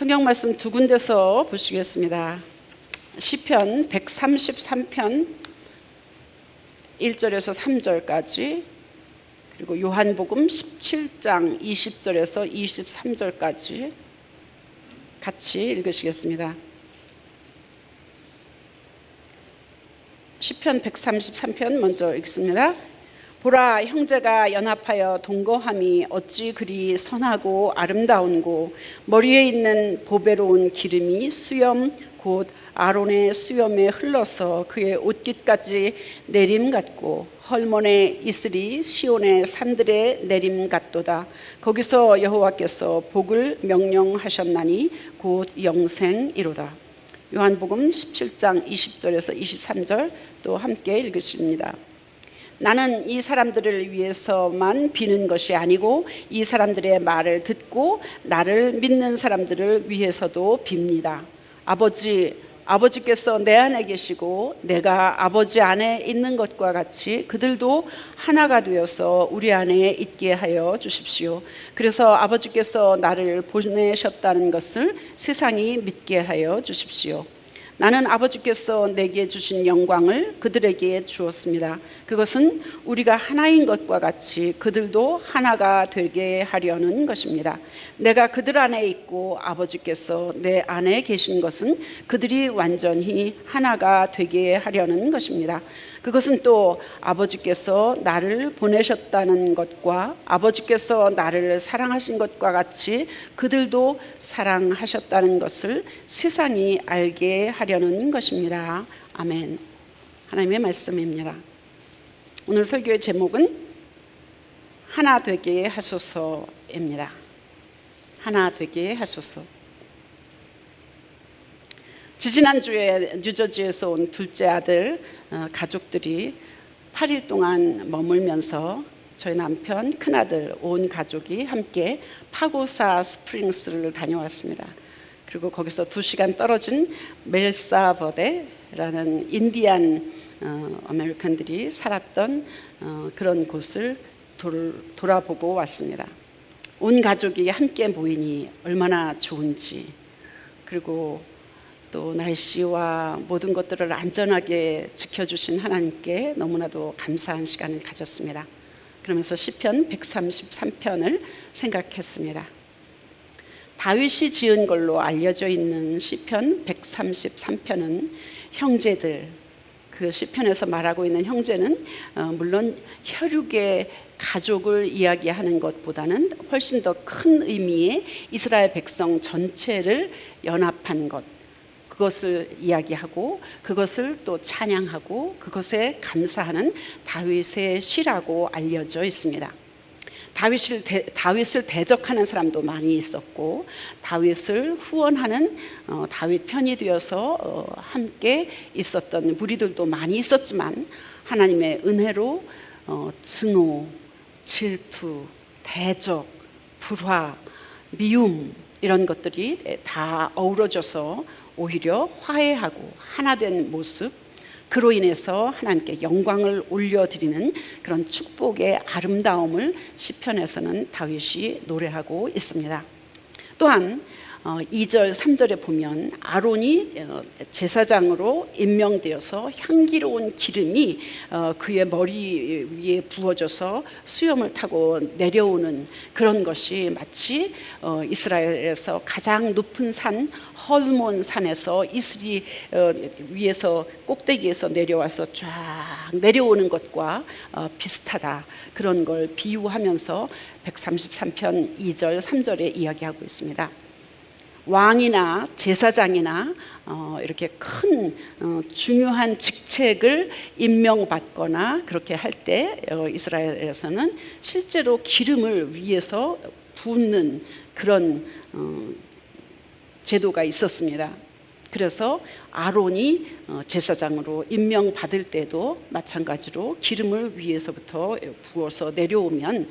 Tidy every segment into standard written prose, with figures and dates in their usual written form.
성경 말씀 두 군데서 보시겠습니다. 시편 133편 1절에서 3절까지, 그리고 요한복음 17장 20절에서 23절까지 같이 읽으시겠습니다. 시편 133편 먼저 읽습니다. 보라, 형제가 연합하여 동거함이 어찌 그리 선하고 아름다운고, 머리에 있는 보배로운 기름이 수염 곧 아론의 수염에 흘러서 그의 옷깃까지 내림 같고, 헐몬의 이슬이 시온의 산들에 내림 같도다. 거기서 여호와께서 복을 명령하셨나니 곧 영생이로다. 요한복음 17장 20절에서 23절 또 함께 읽으십니다. 나는 이 사람들을 위해서만 비는 것이 아니고 이 사람들의 말을 듣고 나를 믿는 사람들을 위해서도 빕니다. 아버지께서 내 안에 계시고 내가 아버지 안에 있는 것과 같이 그들도 하나가 되어서 우리 안에 있게 하여 주십시오. 그래서 아버지께서 나를 보내셨다는 것을 세상이 믿게 하여 주십시오. 나는 아버지께서 내게 주신 영광을 그들에게 주었습니다. 그것은 우리가 하나인 것과 같이 그들도 하나가 되게 하려는 것입니다. 내가 그들 안에 있고 아버지께서 내 안에 계신 것은 그들이 완전히 하나가 되게 하려는 것입니다. 그것은 또 아버지께서 나를 보내셨다는 것과 아버지께서 나를 사랑하신 것과 같이 그들도 사랑하셨다는 것을 세상이 알게 하려는 것입니다. 아멘. 하나님의 말씀입니다. 오늘 설교의 제목은 하나 되게 하소서입니다. 하나 되게 하소서. 지지난주에 뉴저지에서 온 둘째 아들 가족들이 8일 동안 머물면서 저희 남편, 큰아들, 온 가족이 함께 파고사 스프링스를 다녀왔습니다. 그리고 거기서 2시간 떨어진 멜사버데라는 인디안 아메리칸들이 살았던 그런 곳을 돌아보고 왔습니다. 온 가족이 함께 모이니 얼마나 좋은지, 그리고 또 날씨와 모든 것들을 안전하게 지켜주신 하나님께 너무나도 감사한 시간을 가졌습니다. 그러면서 시편 133편을 생각했습니다. 다윗이 지은 걸로 알려져 있는 시편 133편은 형제들, 그 시편에서 말하고 있는 형제는 물론 혈육의 가족을 이야기하는 것보다는 훨씬 더 큰 의미의 이스라엘 백성 전체를 연합한 것, 그것을 이야기하고 그것을 또 찬양하고 그것에 감사하는 다윗의 시라고 알려져 있습니다. 다윗을 대적하는 사람도 많이 있었고, 다윗을 후원하는 다윗 편이 되어서 함께 있었던 무리들도 많이 있었지만, 하나님의 은혜로 증오, 질투, 대적, 불화, 미움 이런 것들이 다 어우러져서 오히려 화해하고 하나 된 모습, 그로 인해서 하나님께 영광을 올려드리는 그런 축복의 아름다움을 시편에서는 다윗이 노래하고 있습니다. 또한 2절, 3절에 보면 아론이 제사장으로 임명되어서 향기로운 기름이 그의 머리 위에 부어져서 수염을 타고 내려오는 그런 것이 마치 이스라엘에서 가장 높은 산 헐몬 산에서 이슬이 위에서 꼭대기에서 내려와서 쫙 내려오는 것과 비슷하다, 그런 걸 비유하면서 133편 2절, 3절에 이야기하고 있습니다. 왕이나 제사장이나 이렇게 큰 중요한 직책을 임명받거나 그렇게 할 때 이스라엘에서는 실제로 기름을 위에서 붓는 그런 제도가 있었습니다. 그래서 아론이 제사장으로 임명받을 때도 마찬가지로 기름을 위에서부터 부어서 내려오면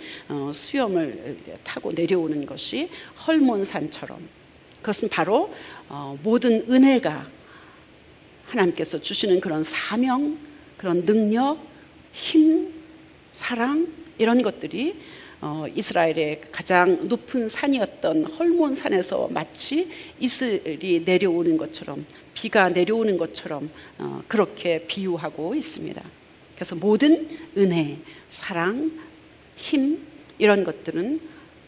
수염을 타고 내려오는 것이 헐몬산처럼, 그것은 바로 모든 은혜가 하나님께서 주시는 그런 사명, 그런 능력, 힘, 사랑 이런 것들이 이스라엘의 가장 높은 산이었던 헐몬 산에서 마치 이슬이 내려오는 것처럼, 비가 내려오는 것처럼 그렇게 비유하고 있습니다. 그래서 모든 은혜, 사랑, 힘 이런 것들은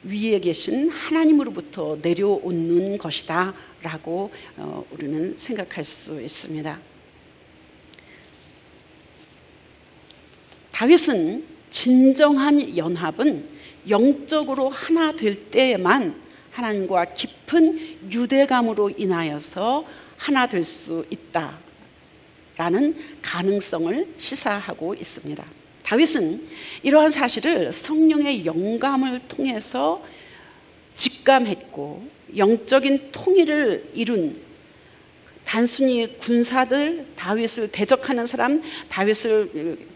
위에 계신 하나님으로부터 내려오는 것이다 라고 우리는 생각할 수 있습니다. 다윗은 진정한 연합은 영적으로 하나 될 때에만 하나님과 깊은 유대감으로 인하여서 하나 될 수 있다라는 가능성을 시사하고 있습니다. 다윗은 이러한 사실을 성령의 영감을 통해서 직감했고 영적인 통일을 이룬, 단순히 군사들, 다윗을 대적하는 사람, 다윗을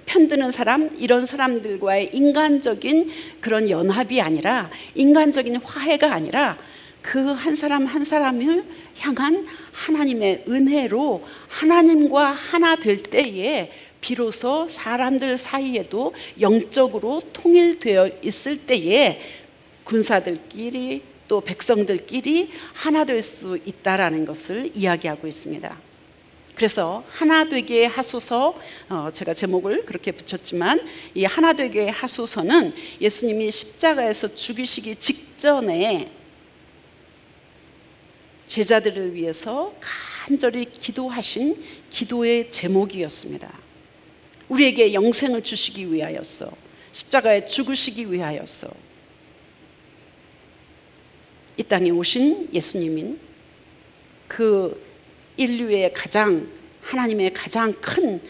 편드는 사람, 이런 사람들과의 인간적인 그런 연합이 아니라, 인간적인 화해가 아니라 그 한 사람 한 사람을 향한 하나님의 은혜로 하나님과 하나 될 때에 비로소 사람들 사이에도 영적으로 통일되어 있을 때에 군사들끼리 또 백성들끼리 하나 될 수 있다라는 것을 이야기하고 있습니다. 그래서 하나 되게 하소서, 제가 제목을 그렇게 붙였지만 이 하나 되게 하소서는 예수님이 십자가에서 죽이시기 직전에 제자들을 위해서 간절히 기도하신 기도의 제목이었습니다. 우리에게 영생을 주시기 위하여서, 십자가에 죽으시기 위하여서 이 땅에 오신 예수님인 그 인류의 하나님의 가장 큰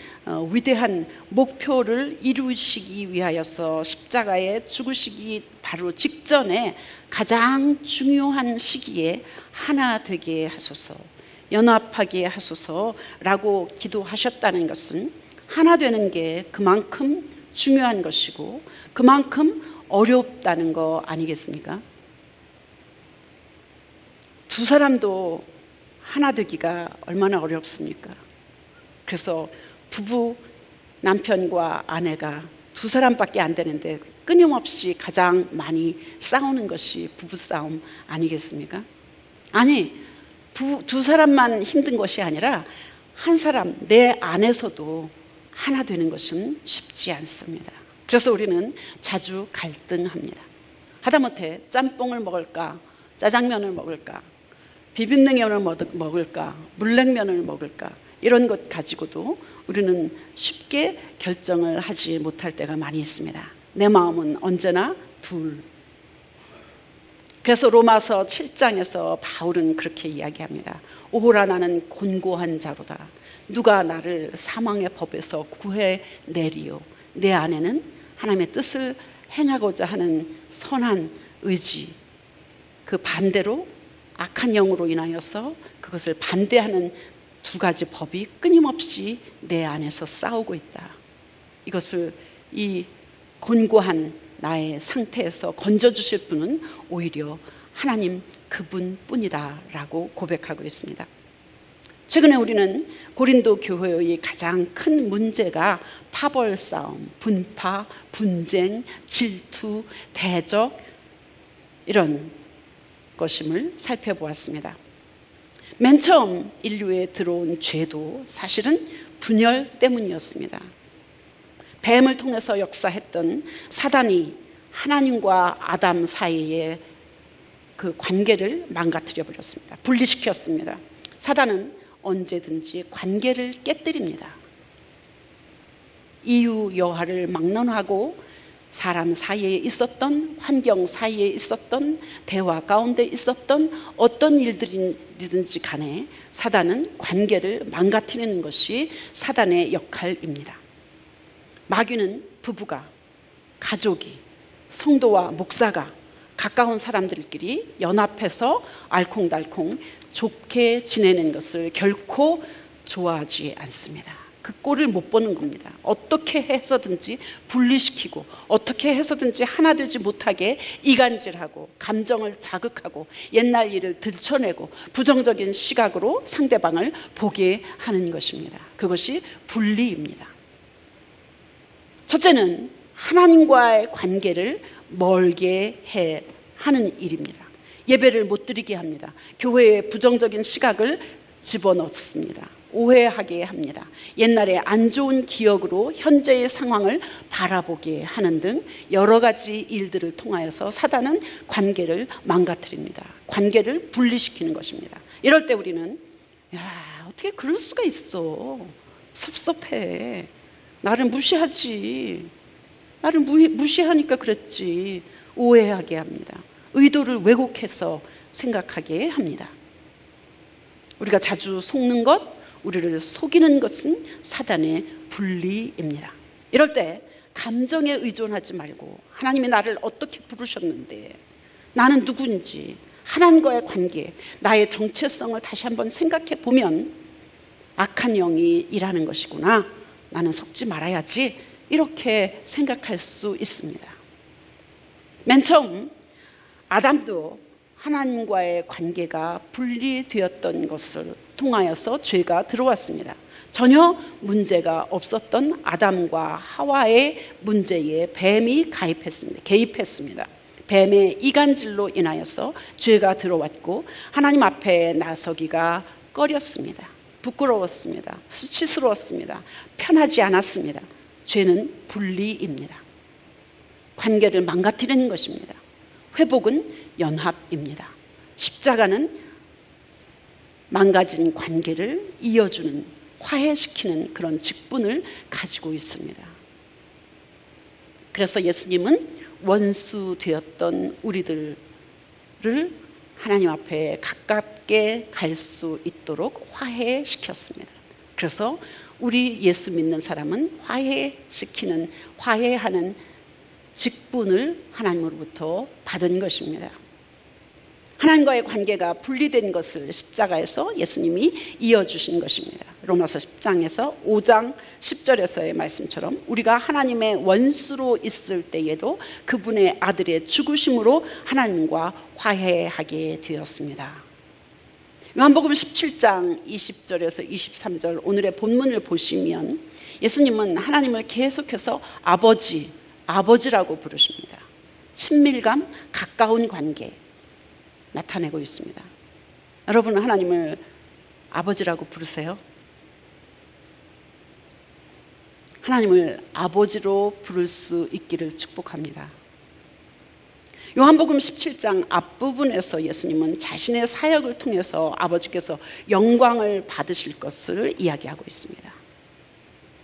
위대한 목표를 이루시기 위하여서 십자가에 죽으시기 바로 직전에 가장 중요한 시기에 하나 되게 하소서, 연합하게 하소서라고 기도하셨다는 것은 하나 되는 게 그만큼 중요한 것이고 그만큼 어렵다는 거 아니겠습니까? 두 사람도 하나 되기가 얼마나 어렵습니까? 그래서 부부, 남편과 아내가 두 사람밖에 안 되는데 끊임없이 가장 많이 싸우는 것이 부부싸움 아니겠습니까? 아니, 두 사람만 힘든 것이 아니라 한 사람, 내 안에서도 하나 되는 것은 쉽지 않습니다. 그래서 우리는 자주 갈등합니다. 하다못해 짬뽕을 먹을까, 짜장면을 먹을까, 비빔냉면을 먹을까, 물냉면을 먹을까, 이런 것 가지고도 우리는 쉽게 결정을 하지 못할 때가 많이 있습니다. 내 마음은 언제나 둘. 그래서 로마서 7장에서 바울은 그렇게 이야기합니다. 오호라 나는 곤고한 자로다. 누가 나를 사망의 법에서 구해내리요. 내 안에는 하나님의 뜻을 행하고자 하는 선한 의지, 그 반대로 악한 영으로 인하여서 그것을 반대하는 두 가지 법이 끊임없이 내 안에서 싸우고 있다. 이것을 이 곤고한 나의 상태에서 건져주실 분은 오히려 하나님 그분뿐이다 라고 고백하고 있습니다. 최근에 우리는 고린도 교회의 가장 큰 문제가 파벌 싸움, 분파, 분쟁, 질투, 대적 이런 것임을 살펴보았습니다. 맨 처음 인류에 들어온 죄도 사실은 분열 때문이었습니다. 뱀을 통해서 역사했던 사단이 하나님과 아담 사이의 그 관계를 망가뜨려 버렸습니다. 분리시켰습니다. 사단은 언제든지 관계를 깨뜨립니다. 이유 여하를 막론하고 사람 사이에 있었던, 환경 사이에 있었던, 대화 가운데 있었던 어떤 일들이든지 간에 사단은 관계를 망가뜨리는 것이 사단의 역할입니다. 마귀는 부부가, 가족이, 성도와 목사가 가까운 사람들끼리 연합해서 알콩달콩 좋게 지내는 것을 결코 좋아하지 않습니다. 그 꼴을 못 보는 겁니다. 어떻게 해서든지 분리시키고 어떻게 해서든지 하나 되지 못하게 이간질하고 감정을 자극하고 옛날 일을 들춰내고 부정적인 시각으로 상대방을 보게 하는 것입니다. 그것이 분리입니다. 첫째는 하나님과의 관계를 멀게 해 하는 일입니다. 예배를 못 드리게 합니다. 교회의 부정적인 시각을 집어넣습니다. 오해하게 합니다. 옛날에 안 좋은 기억으로 현재의 상황을 바라보게 하는 등 여러 가지 일들을 통하여서 사단은 관계를 망가뜨립니다. 관계를 분리시키는 것입니다. 이럴 때 우리는 어떻게 그럴 수가 있어. 섭섭해. 나를 무시하지. 나를 무시하니까 그랬지. 오해하게 합니다. 의도를 왜곡해서 생각하게 합니다. 우리가 자주 속는 것, 우리를 속이는 것은 사단의 분리입니다. 이럴 때 감정에 의존하지 말고 하나님이 나를 어떻게 부르셨는데, 나는 누구인지, 하나님과의 관계, 나의 정체성을 다시 한번 생각해 보면 악한 영이 일하는 것이구나, 나는 속지 말아야지, 이렇게 생각할 수 있습니다. 맨 처음 아담도 하나님과의 관계가 분리되었던 것을 통하여서 죄가 들어왔습니다. 전혀 문제가 없었던 아담과 하와의 문제에 뱀이 개입했습니다. 뱀의 이간질로 인하여서 죄가 들어왔고 하나님 앞에 나서기가 꺼렸습니다. 부끄러웠습니다. 수치스러웠습니다. 편하지 않았습니다. 죄는 분리입니다. 관계를 망가뜨리는 것입니다. 회복은 연합입니다. 십자가는 망가진 관계를 이어주는, 화해시키는 그런 직분을 가지고 있습니다. 그래서 예수님은 원수 되었던 우리들을 하나님 앞에 가깝게 갈 수 있도록 화해시켰습니다. 그래서 우리 예수 믿는 사람은 화해하는 직분을 하나님으로부터 받은 것입니다. 하나님과의 관계가 분리된 것을 십자가에서 예수님이 이어주신 것입니다. 로마서 10장에서 5장 10절에서의 말씀처럼 우리가 하나님의 원수로 있을 때에도 그분의 아들의 죽으심으로 하나님과 화해하게 되었습니다. 요한복음 17장 20절에서 23절 오늘의 본문을 보시면 예수님은 하나님을 계속해서 아버지라고 부르십니다. 친밀감, 가까운 관계 나타내고 있습니다. 여러분은 하나님을 아버지라고 부르세요? 하나님을 아버지로 부를 수 있기를 축복합니다. 요한복음 17장 앞부분에서 예수님은 자신의 사역을 통해서 아버지께서 영광을 받으실 것을 이야기하고 있습니다.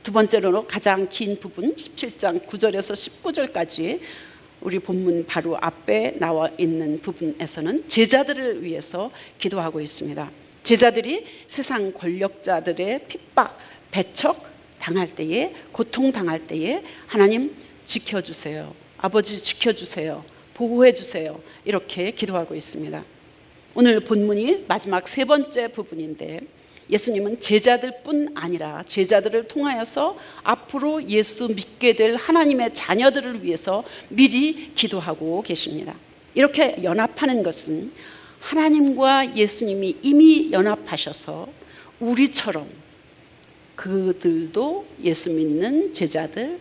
두 번째로 가장 긴 부분 17장 9절에서 19절까지 우리 본문 바로 앞에 나와 있는 부분에서는 제자들을 위해서 기도하고 있습니다. 제자들이 세상 권력자들의 핍박, 배척 당할 때에, 고통 당할 때에 하나님 지켜주세요. 아버지 지켜주세요. 보호해 주세요. 이렇게 기도하고 있습니다. 오늘 본문이 마지막 세 번째 부분인데 예수님은 제자들뿐 아니라 제자들을 통하여서 앞으로 예수 믿게 될 하나님의 자녀들을 위해서 미리 기도하고 계십니다. 이렇게 연합하는 것은 하나님과 예수님이 이미 연합하셔서 우리처럼 그들도 예수 믿는 제자들,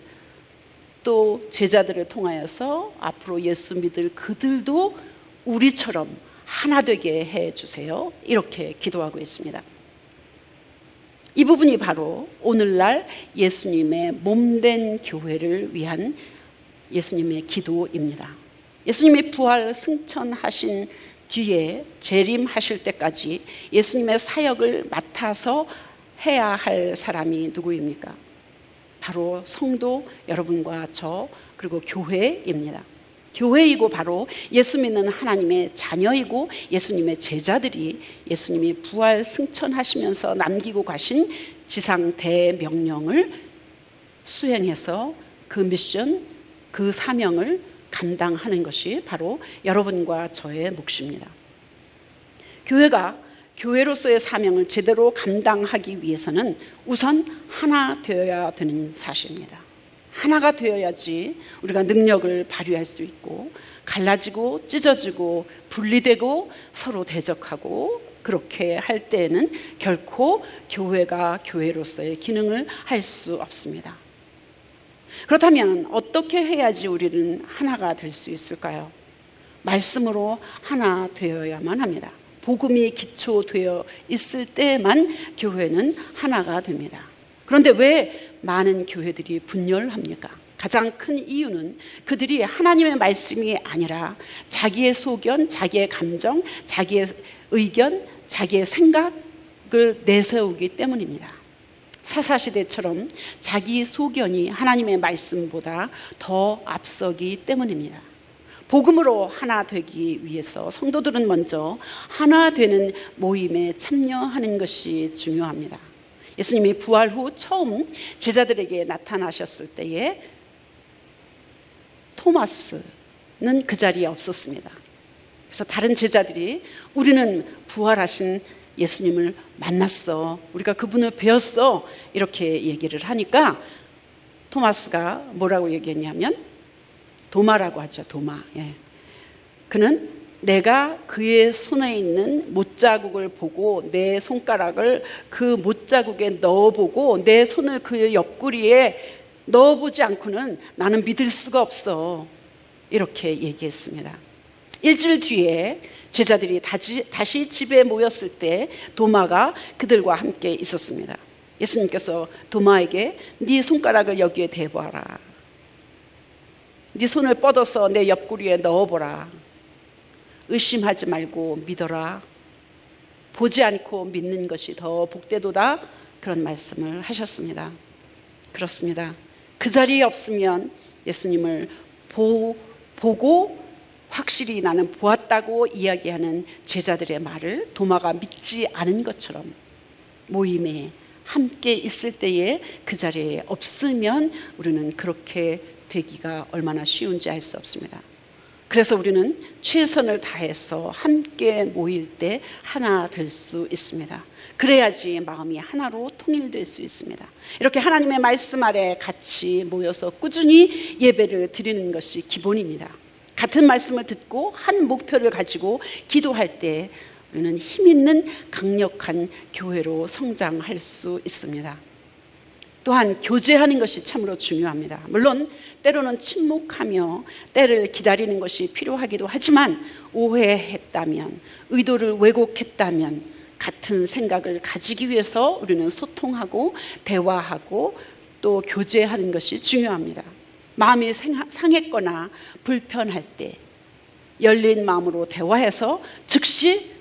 또 제자들을 통하여서 앞으로 예수 믿을 그들도 우리처럼 하나 되게 해주세요. 이렇게 기도하고 있습니다. 이 부분이 바로 오늘날 예수님의 몸된 교회를 위한 예수님의 기도입니다. 예수님이 부활 승천하신 뒤에 재림하실 때까지 예수님의 사역을 맡아서 해야 할 사람이 누구입니까? 바로 성도 여러분과 저, 그리고 교회입니다. 교회이고 바로 예수 믿는 하나님의 자녀이고 예수님의 제자들이 예수님이 부활 승천하시면서 남기고 가신 지상 대명령을 수행해서 그 미션, 그 사명을 감당하는 것이 바로 여러분과 저의 몫입니다. 교회가 교회로서의 사명을 제대로 감당하기 위해서는 우선 하나 되어야 되는 사실입니다. 하나가 되어야지 우리가 능력을 발휘할 수 있고 갈라지고 찢어지고 분리되고 서로 대적하고 그렇게 할 때에는 결코 교회가 교회로서의 기능을 할 수 없습니다. 그렇다면 어떻게 해야지 우리는 하나가 될 수 있을까요? 말씀으로 하나 되어야만 합니다. 복음이 기초되어 있을 때만 교회는 하나가 됩니다. 그런데 왜 많은 교회들이 분열합니까? 가장 큰 이유는 그들이 하나님의 말씀이 아니라 자기의 소견, 자기의 감정, 자기의 의견, 자기의 생각을 내세우기 때문입니다. 사사시대처럼 자기 소견이 하나님의 말씀보다 더 앞서기 때문입니다. 복음으로 하나 되기 위해서 성도들은 먼저 하나 되는 모임에 참여하는 것이 중요합니다. 예수님이 부활 후 처음 제자들에게 나타나셨을 때에 토마스는 그 자리에 없었습니다. 그래서 다른 제자들이 우리는 부활하신 예수님을 만났어, 우리가 그분을 배웠어, 이렇게 얘기를 하니까 토마스가 뭐라고 얘기했냐면, 도마라고 하죠. 도마. 예. 그는 내가 그의 손에 있는 못자국을 보고 내 손가락을 그 못자국에 넣어보고 내 손을 그 옆구리에 넣어보지 않고는 나는 믿을 수가 없어, 이렇게 얘기했습니다. 일주일 뒤에 제자들이 다시 집에 모였을 때 도마가 그들과 함께 있었습니다. 예수님께서 도마에게 네 손가락을 여기에 대봐라, 네 손을 뻗어서 내 옆구리에 넣어보라, 의심하지 말고 믿어라, 보지 않고 믿는 것이 더 복되도다, 그런 말씀을 하셨습니다. 그렇습니다. 그 자리에 없으면 예수님을 보고 확실히 나는 보았다고 이야기하는 제자들의 말을 도마가 믿지 않은 것처럼 모임에 함께 있을 때에 그 자리에 없으면 우리는 그렇게 되기가 얼마나 쉬운지 알 수 없습니다. 그래서 우리는 최선을 다해서 함께 모일 때 하나 될 수 있습니다. 그래야지 마음이 하나로 통일될 수 있습니다. 이렇게 하나님의 말씀 아래 같이 모여서 꾸준히 예배를 드리는 것이 기본입니다. 같은 말씀을 듣고 한 목표를 가지고 기도할 때 우리는 힘 있는 강력한 교회로 성장할 수 있습니다. 또한 교제하는 것이 참으로 중요합니다. 물론 때로는 침묵하며 때를 기다리는 것이 필요하기도 하지만 오해했다면, 의도를 왜곡했다면 같은 생각을 가지기 위해서 우리는 소통하고 대화하고 또 교제하는 것이 중요합니다. 마음이 상했거나 불편할 때 열린 마음으로 대화해서 즉시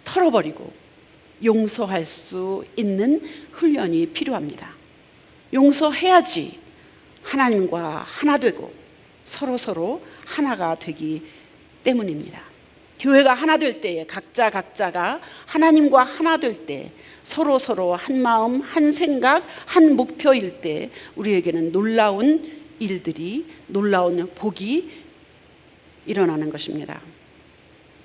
털어버리고 용서할 수 있는 훈련이 필요합니다. 용서해야지 하나님과 하나 되고 서로 하나가 되기 때문입니다. 교회가 하나 될 때에 각자가 하나님과 하나 될 때 서로 한 마음, 한 생각, 한 목표일 때 우리에게는 놀라운 일들이, 놀라운 복이 일어나는 것입니다.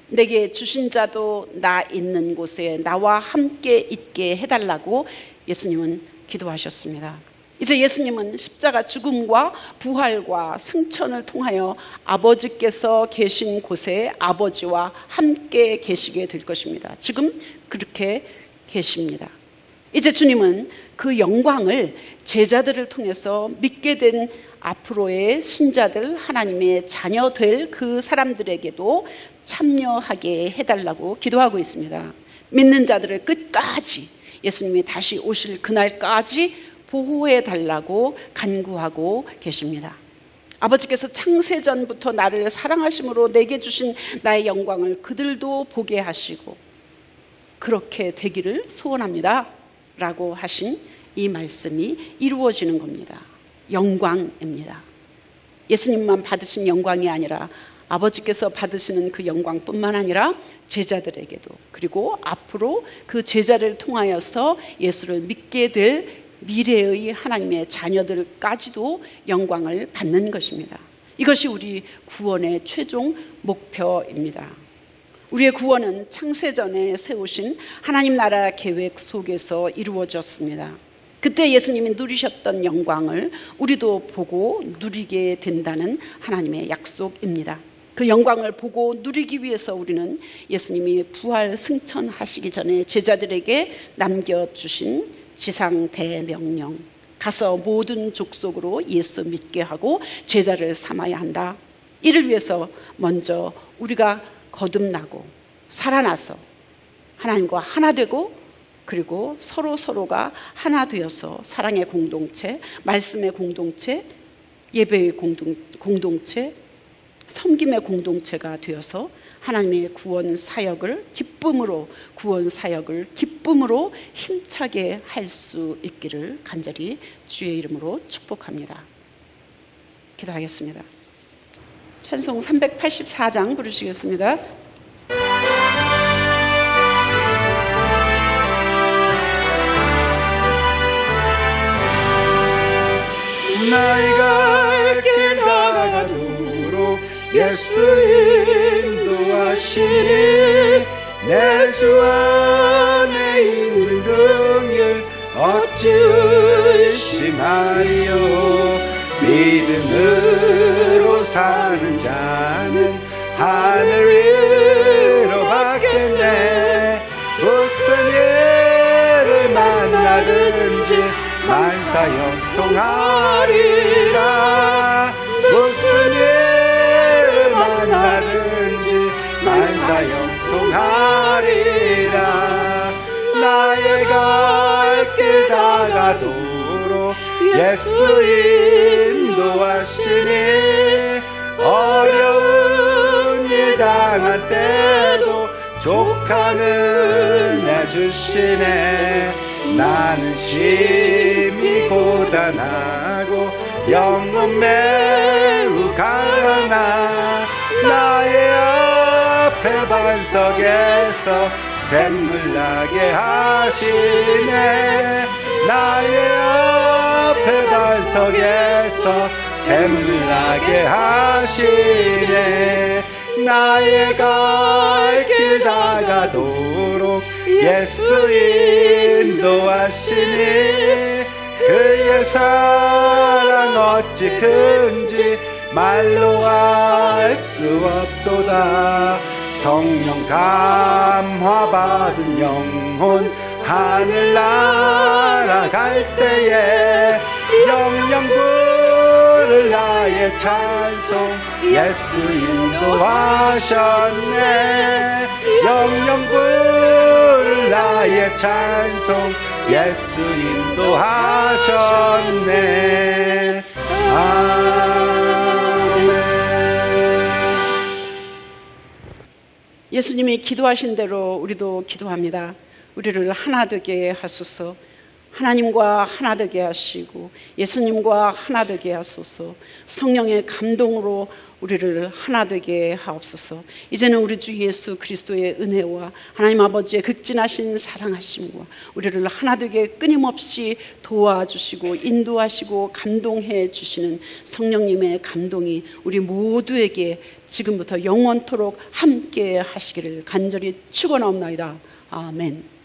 내게 주신 자도 나 있는 곳에 나와 함께 있게 해달라고 예수님은 기도하셨습니다. 이제 예수님은 십자가 죽음과 부활과 승천을 통하여 아버지께서 계신 곳에 아버지와 함께 계시게 될 것입니다. 지금 그렇게 계십니다. 이제 주님은 그 영광을 제자들을 통해서 믿게 된 앞으로의 신자들, 하나님의 자녀 될 그 사람들에게도 참여하게 해달라고 기도하고 있습니다. 믿는 자들을 끝까지, 예수님이 다시 오실 그날까지 보호해달라고 간구하고 계십니다. 아버지께서 창세전부터 나를 사랑하심으로 내게 주신 나의 영광을 그들도 보게 하시고 그렇게 되기를 소원합니다 라고 하신 이 말씀이 이루어지는 겁니다. 영광입니다. 예수님만 받으신 영광이 아니라 아버지께서 받으시는 그 영광뿐만 아니라 제자들에게도, 그리고 앞으로 그 제자를 통하여서 예수를 믿게 될 미래의 하나님의 자녀들까지도 영광을 받는 것입니다. 이것이 우리 구원의 최종 목표입니다. 우리의 구원은 창세전에 세우신 하나님 나라 계획 속에서 이루어졌습니다. 그때 예수님이 누리셨던 영광을 우리도 보고 누리게 된다는 하나님의 약속입니다. 그 영광을 보고 누리기 위해서 우리는 예수님이 부활 승천하시기 전에 제자들에게 남겨주신 지상 대명령, 가서 모든 족속으로 예수 믿게 하고 제자를 삼아야 한다. 이를 위해서 먼저 우리가 거듭나고 살아나서 하나님과 하나 되고, 그리고 서로가 하나 되어서 사랑의 공동체, 말씀의 공동체, 예배의 공동체, 섬김의 공동체가 되어서 하나님의 구원 사역을 기쁨으로 힘차게 할 수 있기를 간절히 주의 이름으로 축복합니다. 기도하겠습니다. 찬송 384장 부르시겠습니다. 나이가 길 다가도록 예수 인도하시니 내 주 안에 있는 등을 어찌 의심하리요. 믿음으로 사는 자는 하늘 위로 받겠네. 무슨 일을 만나든지 만사형통하리라. 무슨 일을 만나든지 만사형통하리라. 나의 갈 길 다가도록 예수 인도하시니 어려운 일 당한 때도 족하는 애 주시네. 나는 심히 고단하고 영혼 매우 가난하. 나의 앞에 반석에서 샘물 나게 하시네. 나의 앞에 반석에서 샘물 나게 하시네. 나의 갈 길 다가도록 예수 인도하시니 그의 사랑 어찌 큰지 말로 알 수 없도다. 성령 감화 받은 영혼 하늘 날아갈 때에 영영 부를 나의 찬송 예수 인도하셨네. 영영 부를 나의 찬송 예수 인도하셨네. 아멘. 예수님이 기도하신 대로 우리도 기도합니다. 우리를 하나 되게 하소서. 하나님과 하나 되게 하시고 예수님과 하나 되게 하소서. 성령의 감동으로 우리를 하나 되게 하옵소서. 이제는 우리 주 예수 그리스도의 은혜와 하나님 아버지의 극진하신 사랑하심과 우리를 하나 되게 끊임없이 도와주시고 인도하시고 감동해 주시는 성령님의 감동이 우리 모두에게 지금부터 영원토록 함께 하시기를 간절히 축원하옵나이다. 아멘.